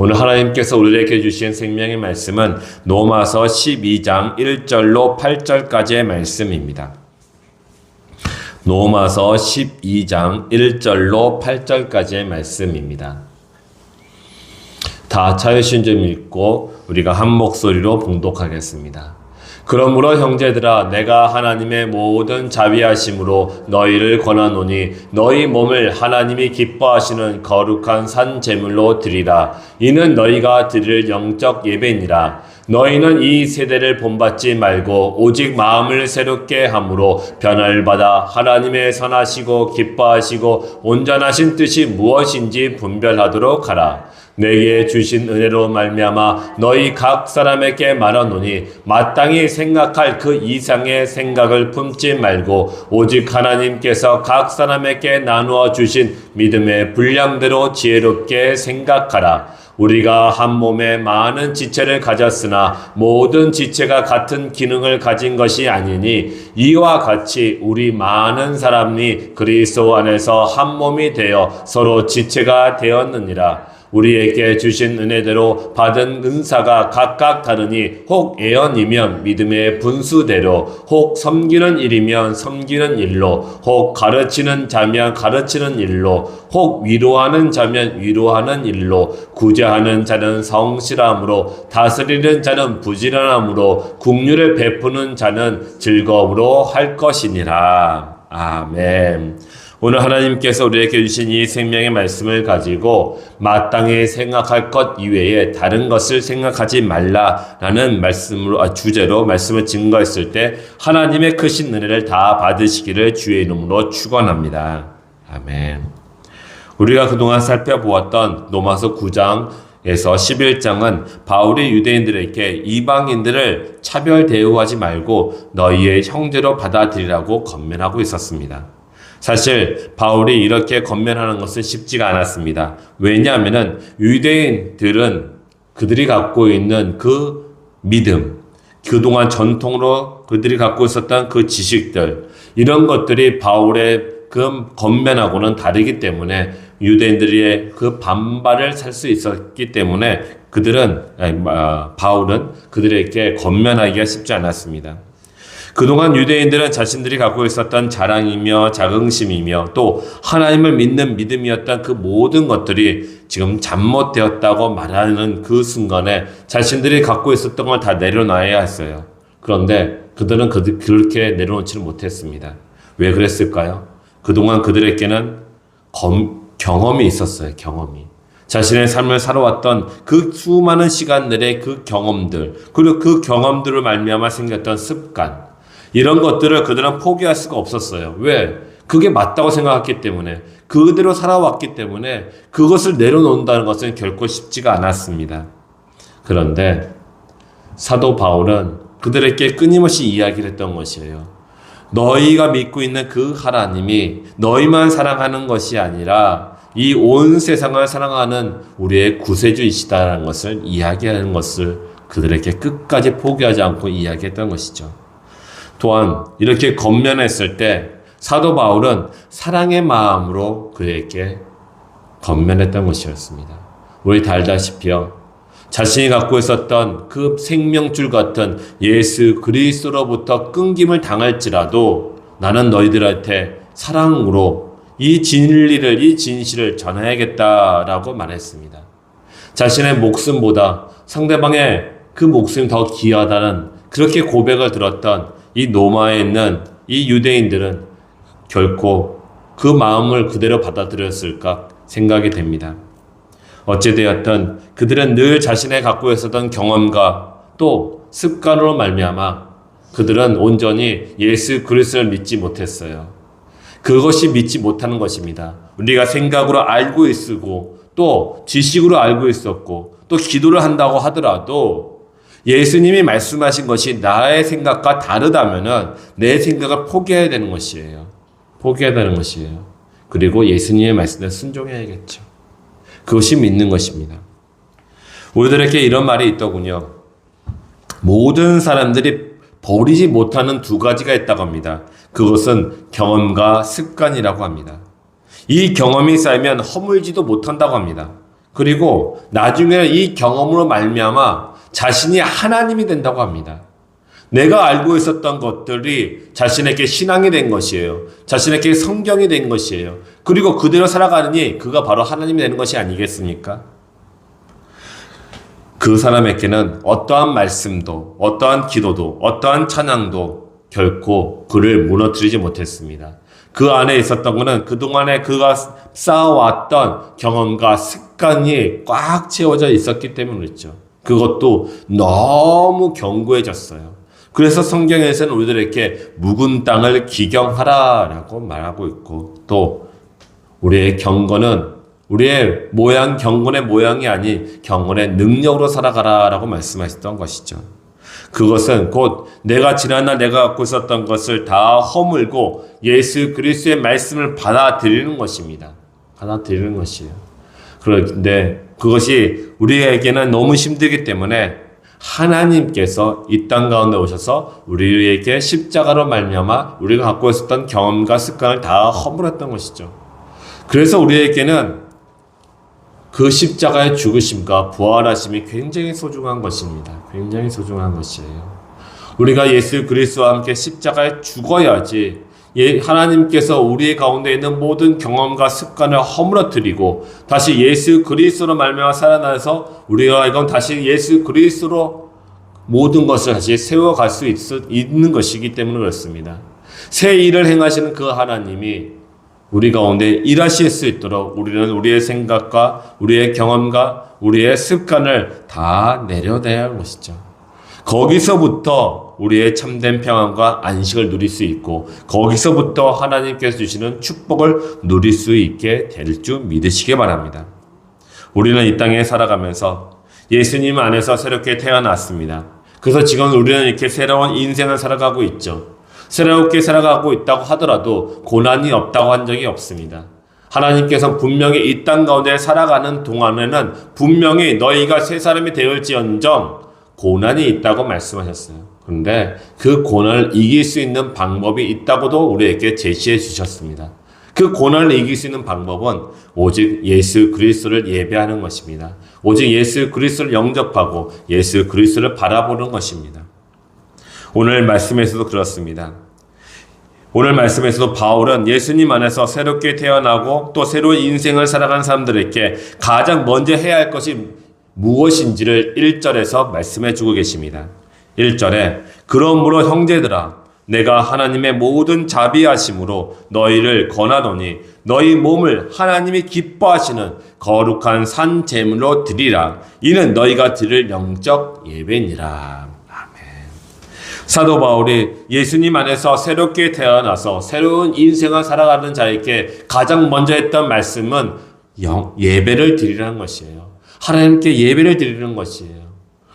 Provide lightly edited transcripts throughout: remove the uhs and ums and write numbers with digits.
오늘 하나님께서 우리에게 주신 생명의 말씀은 로마서 12장 1절로 8절까지의 말씀입니다. 로마서 12장 1절로 8절까지의 말씀입니다. 다 찾으신 점 읽고 우리가 한 목소리로 봉독하겠습니다. 그러므로 형제들아 내가 하나님의 모든 자비하심으로 너희를 권하노니 너희 몸을 하나님이 기뻐하시는 거룩한 산 제물로 드리라. 이는 너희가 드릴 영적 예배니라. 너희는 이 세대를 본받지 말고 오직 마음을 새롭게 함으로 변화를 받아 하나님의 선하시고 기뻐하시고 온전하신 뜻이 무엇인지 분별하도록 하라. 내게 주신 은혜로 말미암아 너희 각 사람에게 말하노니 마땅히 생각할 그 이상의 생각을 품지 말고 오직 하나님께서 각 사람에게 나누어 주신 믿음의 분량대로 지혜롭게 생각하라. 우리가 한 몸에 많은 지체를 가졌으나 모든 지체가 같은 기능을 가진 것이 아니니 이와 같이 우리 많은 사람이 그리스도 안에서 한 몸이 되어 서로 지체가 되었느니라. 우리에게 주신 은혜대로 받은 은사가 각각 다르니 혹 예언이면 믿음의 분수대로, 혹 섬기는 일이면 섬기는 일로, 혹 가르치는 자면 가르치는 일로, 혹 위로하는 자면 위로하는 일로, 구제하는 자는 성실함으로, 다스리는 자는 부지런함으로, 긍휼을 베푸는 자는 즐거움으로 할 것이니라. 아멘. 오늘 하나님께서 우리에게 주신 이 생명의 말씀을 가지고 마땅히 생각할 것 이외에 다른 것을 생각하지 말라라는 주제로 말씀을 증거했을 때 하나님의 크신 은혜를 다 받으시기를 주의 이름으로 축원합니다. 아멘. 우리가 그동안 살펴보았던 로마서 9장 에서 11장은 바울이 유대인들에게 이방인들을 차별 대우하지 말고 너희의 형제로 받아들이라고 권면하고 있었습니다. 사실 바울이 이렇게 권면하는 것은 쉽지가 않았습니다. 왜냐하면 유대인들은 그들이 갖고 있는 그 믿음, 그동안 전통으로 그들이 갖고 있었던 그 지식들, 이런 것들이 바울의 그 권면하고는 다르기 때문에 유대인들의 그 반발을 살 수 있었기 때문에 바울은 그들에게 권면하기가 쉽지 않았습니다. 그동안 유대인들은 자신들이 갖고 있었던 자랑이며 자긍심이며 또 하나님을 믿는 믿음이었던 그 모든 것들이 지금 잘못되었다고 말하는 그 순간에 자신들이 갖고 있었던 걸 다 내려놔야 했어요. 그런데 그들은 그렇게 내려놓지를 못했습니다. 왜 그랬을까요? 그동안 그들에게는 경험이 있었어요. 경험이. 자신의 삶을 살아왔던 그 수많은 시간들의 그 경험들, 그리고 그 경험들을 말미암아 생겼던 습관, 이런 것들을 그들은 포기할 수가 없었어요. 왜? 그게 맞다고 생각했기 때문에, 그대로 살아왔기 때문에 그것을 내려놓는다는 것은 결코 쉽지가 않았습니다. 그런데 사도 바울은 그들에게 끊임없이 이야기를 했던 것이에요. 너희가 믿고 있는 그 하나님이 너희만 사랑하는 것이 아니라 이 온 세상을 사랑하는 우리의 구세주이시다라는 것을 이야기하는 것을 그들에게 끝까지 포기하지 않고 이야기했던 것이죠. 또한 이렇게 권면했을 때 사도 바울은 사랑의 마음으로 그에게 권면했던 것이었습니다. 우리 다 알다시피요, 자신이 갖고 있었던 그 생명줄 같은 예수 그리스도로부터 끊김을 당할지라도 나는 너희들한테 사랑으로 이 진리를, 이 진실을 전해야겠다라고 말했습니다. 자신의 목숨보다 상대방의 그 목숨이 더 귀하다는 그렇게 고백을 들었던 이 로마에 있는 이 유대인들은 결코 그 마음을 그대로 받아들였을까 생각이 됩니다. 어찌되었든 그들은 늘 자신의 갖고 있었던 경험과 또 습관으로 말미암아 그들은 온전히 예수 그리스도를 믿지 못했어요. 그것이 믿지 못하는 것입니다. 우리가 생각으로 알고 있고 또 지식으로 알고 있었고 또 기도를 한다고 하더라도 예수님이 말씀하신 것이 나의 생각과 다르다면은 내 생각을 포기해야 되는 것이에요. 포기해야 되는 것이에요. 그리고 예수님의 말씀에 순종해야겠죠. 그것이 믿는 것입니다. 우리들에게 이런 말이 있더군요. 모든 사람들이 버리지 못하는 두 가지가 있다고 합니다. 그것은 경험과 습관이라고 합니다. 이 경험이 쌓이면 허물지도 못한다고 합니다. 그리고 나중에는 이 경험으로 말미암아 자신이 하나님이 된다고 합니다. 내가 알고 있었던 것들이 자신에게 신앙이 된 것이에요. 자신에게 성경이 된 것이에요. 그리고 그대로 살아가느니 그가 바로 하나님이 되는 것이 아니겠습니까? 그 사람에게는 어떠한 말씀도, 어떠한 기도도, 어떠한 찬양도 결코 그를 무너뜨리지 못했습니다. 그 안에 있었던 것은 그동안에 그가 쌓아왔던 경험과 습관이 꽉 채워져 있었기 때문이죠. 그것도 너무 견고해졌어요. 그래서 성경에서는 우리들에게 묵은 땅을 기경하라라고 말하고 있고, 또 우리의 경건은 우리의 경건의 모양이 아닌 경건의 능력으로 살아가라라고 말씀하셨던 것이죠. 그것은 곧 지난날 내가 갖고 있었던 것을 다 허물고 예수 그리스도의 말씀을 받아들이는 것입니다. 받아들이는 것이에요. 그런데 그것이 우리에게는 너무 힘들기 때문에 하나님께서 이 땅 가운데 오셔서 우리에게 십자가로 말미암아 우리가 갖고 있었던 경험과 습관을 다 허물었던 것이죠. 그래서 우리에게는 그 십자가의 죽으심과 부활하심이 굉장히 소중한 것입니다. 굉장히 소중한 것이에요. 우리가 예수 그리스도와 함께 십자가에 죽어야지 하나님께서 우리 가운데 있는 모든 경험과 습관을 허물어뜨리고 다시 예수 그리스도로 말미암아 살아나서 우리가 이건 다시 예수 그리스도로 모든 것을 다시 세워갈 수 있는 것이기 때문에 그렇습니다. 새 일을 행하시는 그 하나님이 우리 가운데 일하실 수 있도록 우리는 우리의 생각과 우리의 경험과 우리의 습관을 다 내려놔야 하는 것이죠. 거기서부터 우리의 참된 평안과 안식을 누릴 수 있고 거기서부터 하나님께서 주시는 축복을 누릴 수 있게 될 줄 믿으시기 바랍니다. 우리는 이 땅에 살아가면서 예수님 안에서 새롭게 태어났습니다. 그래서 지금 우리는 이렇게 새로운 인생을 살아가고 있죠. 새롭게 살아가고 있다고 하더라도 고난이 없다고 한 적이 없습니다. 하나님께서 분명히 이 땅 가운데 살아가는 동안에는 분명히 너희가 새 사람이 되었지언정 고난이 있다고 말씀하셨어요. 그런데 그 고난을 이길 수 있는 방법이 있다고도 우리에게 제시해 주셨습니다. 그 고난을 이길 수 있는 방법은 오직 예수 그리스도를 예배하는 것입니다. 오직 예수 그리스도를 영접하고 예수 그리스도를 바라보는 것입니다. 오늘 말씀에서도 그렇습니다. 오늘 말씀에서도 바울은 예수님 안에서 새롭게 태어나고 또 새로운 인생을 살아간 사람들에게 가장 먼저 해야 할 것이 무엇인지를 1절에서 말씀해 주고 계십니다. 1절에 그러므로 형제들아 내가 하나님의 모든 자비하심으로 너희를 권하노니 너희 몸을 하나님이 기뻐하시는 거룩한 산 제물로 드리라. 이는 너희가 드릴 영적 예배니라. 사도 바울이 예수님 안에서 새롭게 태어나서 새로운 인생을 살아가는 자에게 가장 먼저 했던 말씀은 예배를 드리라는 것이에요. 하나님께 예배를 드리는 것이에요.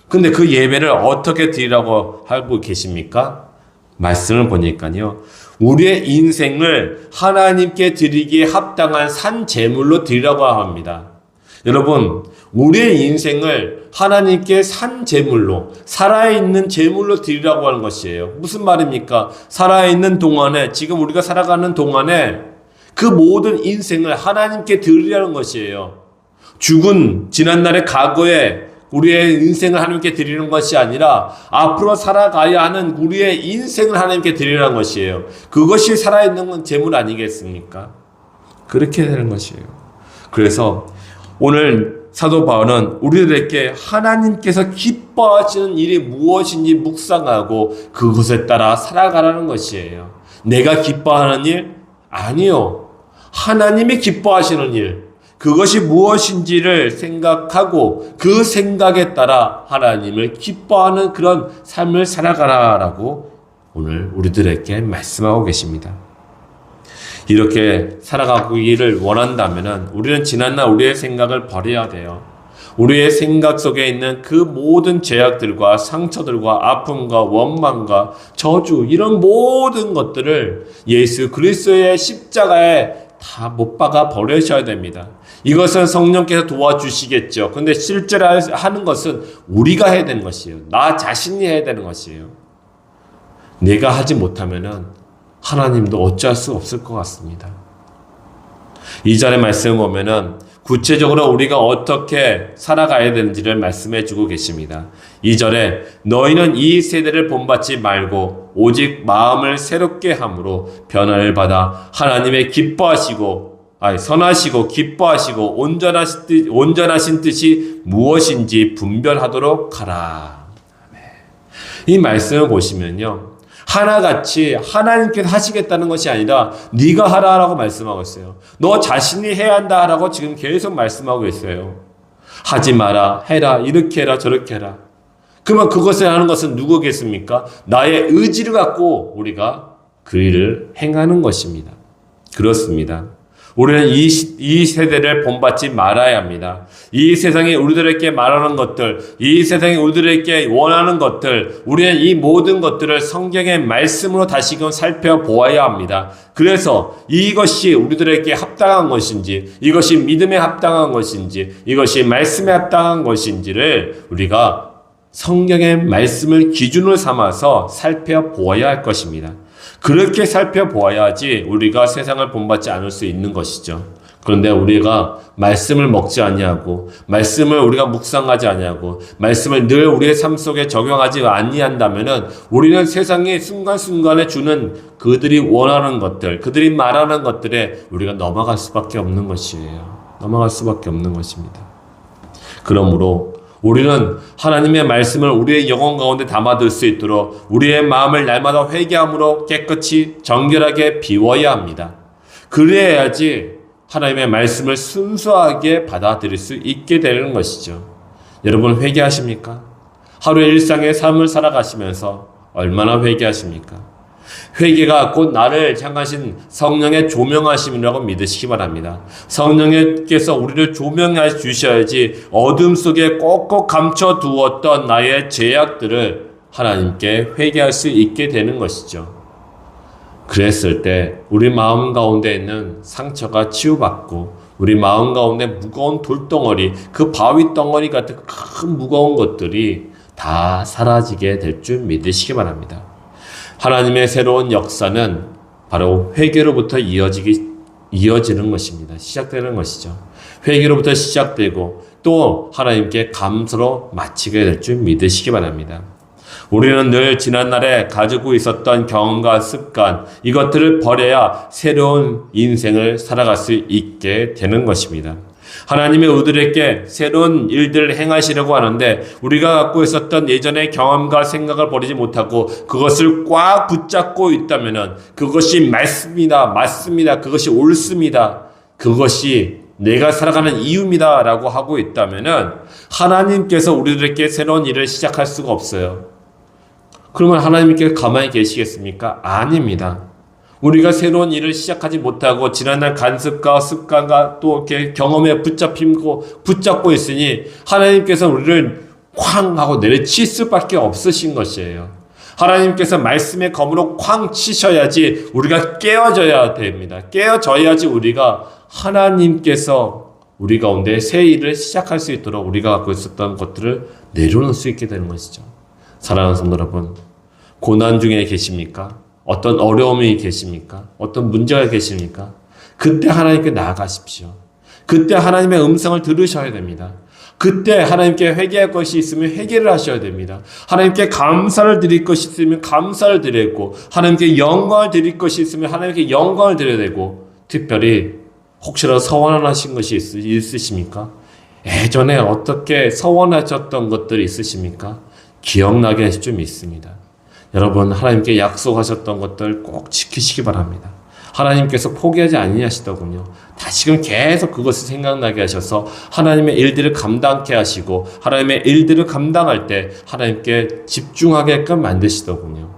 근데 그 예배를 어떻게 드리라고 하고 계십니까? 말씀을 보니까요. 우리의 인생을 하나님께 드리기에 합당한 산 제물로 드리라고 합니다. 여러분, 우리의 인생을 하나님께 산 제물로, 살아있는 제물로 드리라고 하는 것이에요. 무슨 말입니까? 살아있는 동안에, 지금 우리가 살아가는 동안에 그 모든 인생을 하나님께 드리라는 것이에요. 죽은 지난날의 과거에 우리의 인생을 하나님께 드리는 것이 아니라 앞으로 살아가야 하는 우리의 인생을 하나님께 드리라는 것이에요. 그것이 살아있는 건 제물 아니겠습니까? 그렇게 되는 것이에요. 그래서 오늘 사도 바울은 우리들에게 하나님께서 기뻐하시는 일이 무엇인지 묵상하고 그것에 따라 살아가라는 것이에요. 내가 기뻐하는 일? 아니요. 하나님이 기뻐하시는 일. 그것이 무엇인지를 생각하고 그 생각에 따라 하나님을 기뻐하는 그런 삶을 살아가라라고 오늘 우리들에게 말씀하고 계십니다. 이렇게 살아가기를 원한다면 우리는 지난날 우리의 생각을 버려야 돼요. 우리의 생각 속에 있는 그 모든 죄악들과 상처들과 아픔과 원망과 저주 이런 모든 것들을 예수 그리스도의 십자가에 다 못 박아 버리셔야 됩니다. 이것은 성령께서 도와주시겠죠. 근데 실제로 하는 것은 우리가 해야 되는 것이에요. 나 자신이 해야 되는 것이에요. 내가 하지 못하면은 하나님도 어찌할 수 없을 것 같습니다. 이 절의 말씀을 보면은 구체적으로 우리가 어떻게 살아가야 되는지를 말씀해 주고 계십니다. 2절에 너희는 이 세대를 본받지 말고 오직 마음을 새롭게 함으로 변화를 받아 하나님의 선하시고 기뻐하시고 온전하신 뜻이 무엇인지 분별하도록 하라. 이 말씀을 보시면요, 하나같이 하나님께서 하시겠다는 것이 아니라 네가 하라라고 말씀하고 있어요. 너 자신이 해야 한다라고 지금 계속 말씀하고 있어요. 하지 마라, 해라, 이렇게 해라, 저렇게 해라. 그러면 그것을 하는 것은 누구겠습니까? 나의 의지를 갖고 우리가 그 일을 행하는 것입니다. 그렇습니다. 우리는 이 세대를 본받지 말아야 합니다. 이 세상에 우리들에게 말하는 것들, 이 세상에 우리들에게 원하는 것들, 우리는 이 모든 것들을 성경의 말씀으로 다시금 살펴보아야 합니다. 그래서 이것이 우리들에게 합당한 것인지, 이것이 믿음에 합당한 것인지, 이것이 말씀에 합당한 것인지를 우리가 성경의 말씀을 기준으로 삼아서 살펴보아야 할 것입니다. 그렇게 살펴보아야지 우리가 세상을 본받지 않을 수 있는 것이죠. 그런데 우리가 말씀을 먹지 아니하고 말씀을 우리가 묵상하지 아니하고 말씀을 늘 우리의 삶 속에 적용하지 아니한다면은 우리는 세상의 순간순간에 주는 그들이 원하는 것들, 그들이 말하는 것들에 우리가 넘어갈 수밖에 없는 것이에요. 넘어갈 수밖에 없는 것입니다. 그러므로 우리는 하나님의 말씀을 우리의 영혼 가운데 담아둘 수 있도록 우리의 마음을 날마다 회개함으로 깨끗이 정결하게 비워야 합니다. 그래야지 하나님의 말씀을 순수하게 받아들일 수 있게 되는 것이죠. 여러분 회개하십니까? 하루의 일상의 삶을 살아가시면서 얼마나 회개하십니까? 회개가 곧 나를 향하신 성령의 조명하심이라고 믿으시기 바랍니다. 성령께서 우리를 조명해 주셔야지 어둠 속에 꼭꼭 감춰두었던 나의 죄악들을 하나님께 회개할 수 있게 되는 것이죠. 그랬을 때 우리 마음 가운데 있는 상처가 치유받고 우리 마음 가운데 무거운 돌덩어리, 그 바위 덩어리 같은 큰 무거운 것들이 다 사라지게 될 줄 믿으시기 바랍니다. 하나님의 새로운 역사는 바로 회개로부터 이어지는 것입니다. 시작되는 것이죠. 회개로부터 시작되고 또 하나님께 감사로 마치게 될 줄 믿으시기 바랍니다. 우리는 늘 지난날에 가지고 있었던 경험과 습관, 이것들을 버려야 새로운 인생을 살아갈 수 있게 되는 것입니다. 하나님의 우리들에게 새로운 일들을 행하시려고 하는데 우리가 갖고 있었던 예전의 경험과 생각을 버리지 못하고 그것을 꽉 붙잡고 있다면 그것이 맞습니다. 그것이 옳습니다. 그것이 내가 살아가는 이유입니다. 라고 하고 있다면 하나님께서 우리들에게 새로운 일을 시작할 수가 없어요. 그러면 하나님께 가만히 계시겠습니까? 아닙니다. 우리가 새로운 일을 시작하지 못하고 지난날 간습과 습관과 또 이렇게 경험에 붙잡고 있으니 하나님께서 우리를 쾅 하고 내려칠 수밖에 없으신 것이에요. 하나님께서 말씀의 검으로 쾅 치셔야지 우리가 깨어져야 됩니다. 깨어져야지 우리가 하나님께서 우리 가운데 새 일을 시작할 수 있도록 우리가 갖고 있었던 것들을 내려놓을 수 있게 되는 것이죠. 사랑하는 성도 여러분, 고난 중에 계십니까? 어떤 어려움이 계십니까? 어떤 문제가 계십니까? 그때 하나님께 나아가십시오. 그때 하나님의 음성을 들으셔야 됩니다. 그때 하나님께 회개할 것이 있으면 회개를 하셔야 됩니다. 하나님께 감사를 드릴 것이 있으면 감사를 드려야 되고 하나님께 영광을 드릴 것이 있으면 하나님께 영광을 드려야 되고 특별히 혹시라도 서원하신 것이 있으십니까? 예전에 어떻게 서원하셨던 것들이 있으십니까? 기억나게 하실 줄 믿습니다. 여러분 하나님께 약속하셨던 것들 꼭 지키시기 바랍니다. 하나님께서 포기하지 아니하시더군요. 다시금 계속 그것을 생각나게 하셔서 하나님의 일들을 감당케 하시고 하나님의 일들을 감당할 때 하나님께 집중하게끔 만드시더군요.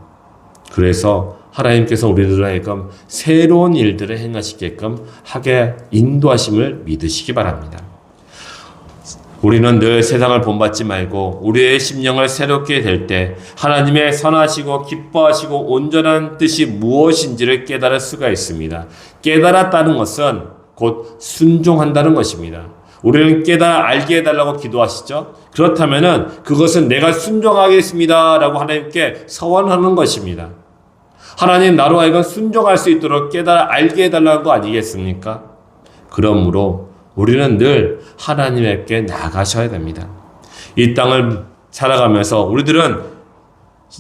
그래서 하나님께서 우리들을 하여금 새로운 일들을 행하시게끔 하게 인도하심을 믿으시기 바랍니다. 우리는 늘 세상을 본받지 말고 우리의 심령을 새롭게 될 때 하나님의 선하시고 기뻐하시고 온전한 뜻이 무엇인지를 깨달을 수가 있습니다. 깨달았다는 것은 곧 순종한다는 것입니다. 우리는 알게 해달라고 기도하시죠. 그렇다면은 그것은 내가 순종하겠습니다 라고 하나님께 서원하는 것입니다. 하나님 나로 하여금 순종할 수 있도록 알게 해달라는 거 아니겠습니까? 그러므로 우리는 늘 하나님께 나가셔야 됩니다. 이 땅을 살아가면서 우리들은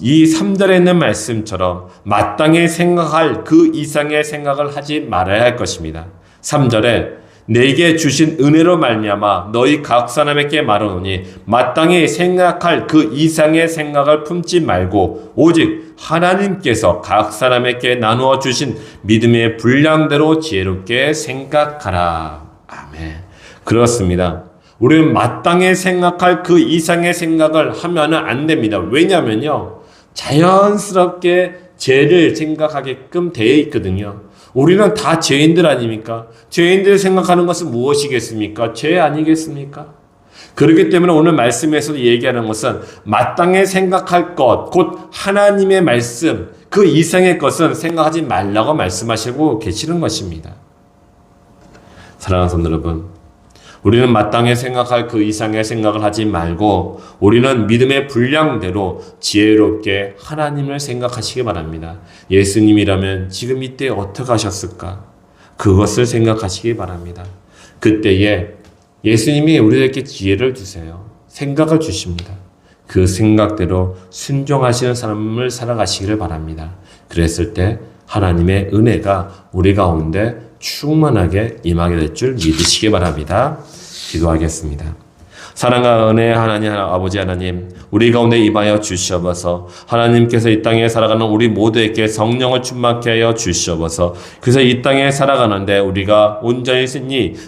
이 3절에 있는 말씀처럼 마땅히 생각할 그 이상의 생각을 하지 말아야 할 것입니다. 3절에 내게 주신 은혜로 말미암아 너희 각 사람에게 말하노니 마땅히 생각할 그 이상의 생각을 품지 말고 오직 하나님께서 각 사람에게 나누어 주신 믿음의 분량대로 지혜롭게 생각하라. 아멘. 그렇습니다. 우리는 마땅히 생각할 그 이상의 생각을 하면은 안 됩니다. 왜냐면요, 자연스럽게 죄를 생각하게끔 되어 있거든요. 우리는 다 죄인들 아닙니까? 죄인들 생각하는 것은 무엇이겠습니까? 죄 아니겠습니까? 그렇기 때문에 오늘 말씀에서 얘기하는 것은 마땅히 생각할 것, 곧 하나님의 말씀, 그 이상의 것은 생각하지 말라고 말씀하시고 계시는 것입니다. 사랑하는 성도 여러분, 우리는 마땅히 생각할 그 이상의 생각을 하지 말고 우리는 믿음의 분량대로 지혜롭게 하나님을 생각하시기 바랍니다. 예수님이라면 지금 이때 어떻게 하셨을까? 그것을 생각하시기 바랍니다. 그때에 예수님이 우리에게 지혜를 주세요. 생각을 주십니다. 그 생각대로 순종하시는 삶을 살아가시기를 바랍니다. 그랬을 때 하나님의 은혜가 우리 가운데 충만하게 임하게 될 줄 믿으시기 바랍니다. 기도하겠습니다. 사랑과 은혜 하나님 아버지 하나님, 우리 가운데 임하여 주시옵소서. 하나님께서 이 땅에 살아가는 우리 모두에게 성령을 충만케 하여 주시옵소서. 그래서 이 땅에 살아가는데 우리가 온전히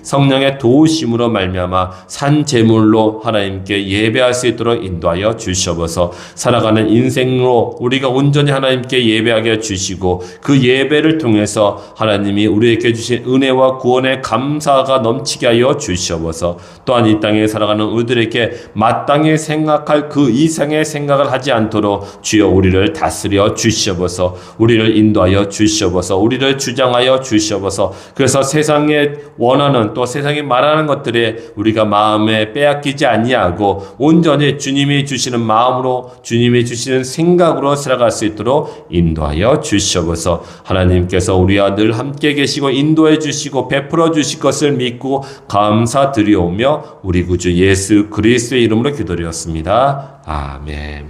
성령의 도우심으로 말미암아 산 제물로 하나님께 예배할 수 있도록 인도하여 주시옵소서. 살아가는 인생으로 우리가 온전히 하나님께 예배하게 주시고 그 예배를 통해서 하나님이 우리에게 주신 은혜와 구원의 감사가 넘치게 하여 주시옵소서. 또한 이 땅에 살아가는 우리들에게 마땅히 생각할 그 이상의 생각을 하지 않도록 주여 우리를 다스려 주시옵소서. 우리를 인도하여 주시옵소서. 우리를 주장하여 주시옵소서. 그래서 세상에 원하는 또 세상이 말하는 것들에 우리가 마음에 빼앗기지 아니하고 온전히 주님이 주시는 마음으로 주님이 주시는 생각으로 살아갈 수 있도록 인도하여 주시옵소서. 하나님께서 우리와 늘 함께 계시고 인도해 주시고 베풀어 주실 것을 믿고 감사드리오며 우리 구주 예수 그리스도의 이름으로 기도드렸습니다. 아멘.